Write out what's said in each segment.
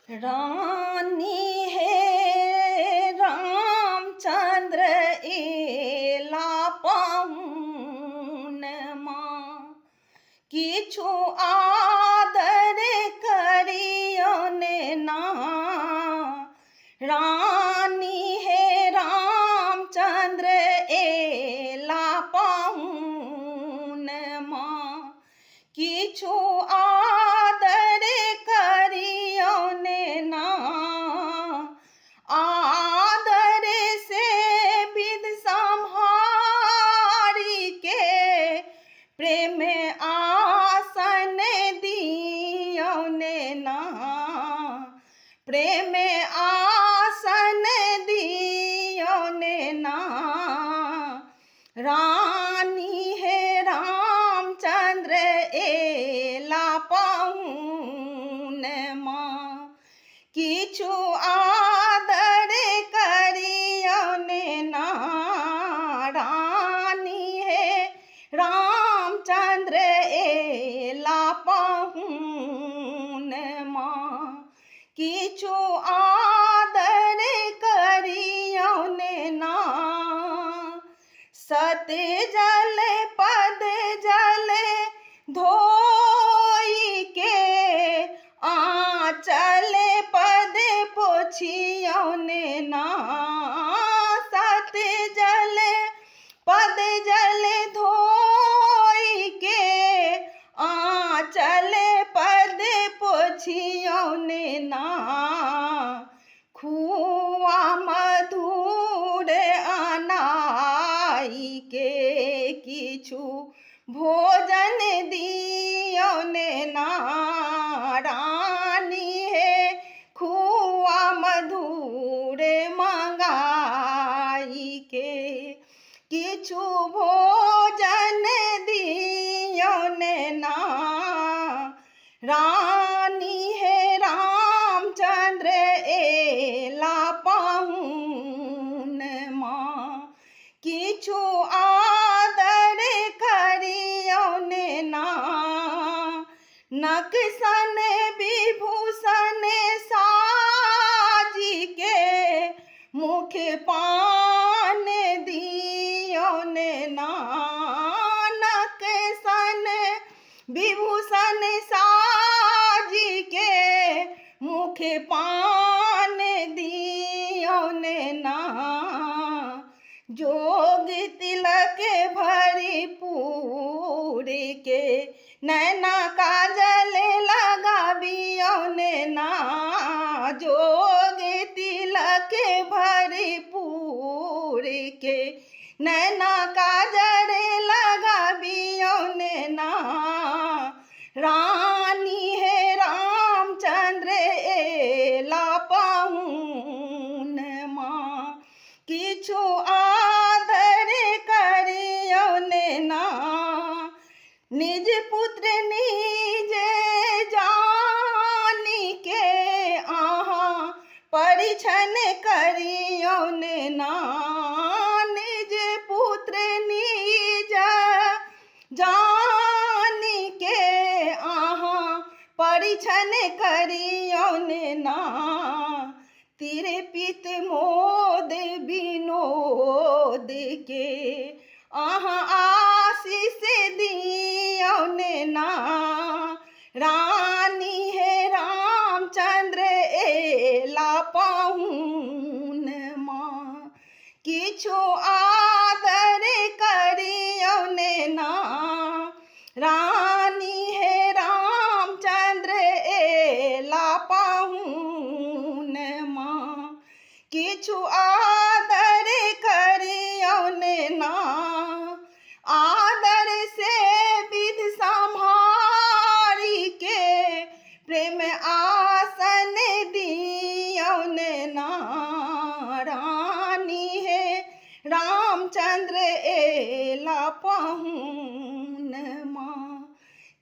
रानी है रामचंद्र एला पाहुन माँ किछु आदर करियो ने ना। रानी है रामचंद्र एला पाहुन माँ किछु आदर करियो ने ना। आदर से विध संहारी के प्रेम आसन दियो ने ना। प्रेम आसन दियो ने ना। रानी है रामचंद्र एला पाहुन माँ किछु आदर करियो ने ना। रानी है रामचंद्र एला पाहुन माँ किछु आदर करियो ने ना। सत जल पद जल धोई के आंचल पद पोछियो ने ना। सत जल पद जल धोई के आंचल पद पोछियो ने ना। खुआ मधुर अनाई के किछु भोजन दियो ने ना। रानी है खुआ मधुर मंगाई के किछु भोजन दियो ने ना। रानी है रामचंद्र एला पाहुन माँ किछु आदर करियो ने ना। नक्सन विभूषण साजी के मुख पान दियो ने ना। नक्सन विभूषण साजी के मुख पान दियो ने ना। जोग तिलक भरपूर के नैना काजल लगाबियो ने ना। जोग तिलक भरपूर के नैना काजल लगाबियो ने ना। रानी है रामचंद्र एला पाहुन माँ किछु आदर करियो ने ना। निज पुत्र निज जानी के आहाँ परिछन करियो ने ना। निज पुत्र निज जानी के आहाँ परिछन करियो ने ना। तिरपित मोद विनोद के आहाँ आशीष दियो ने ना। रानी है रामचंद्र एला पाहुन माँ किछु आदर करियो ने ना। रानी है रामचंद्र एला पाहुन माँ किछु आदर करियो ने ना। आदर से विध संहारी के प्रेम आसन दियो ने ना। रानी है रामचंद्र एला पाहुन माँ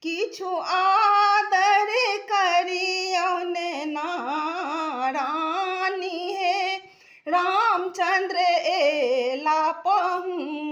किछु आदर करियो ने ना। रानी है रामचंद्र एला पाहुन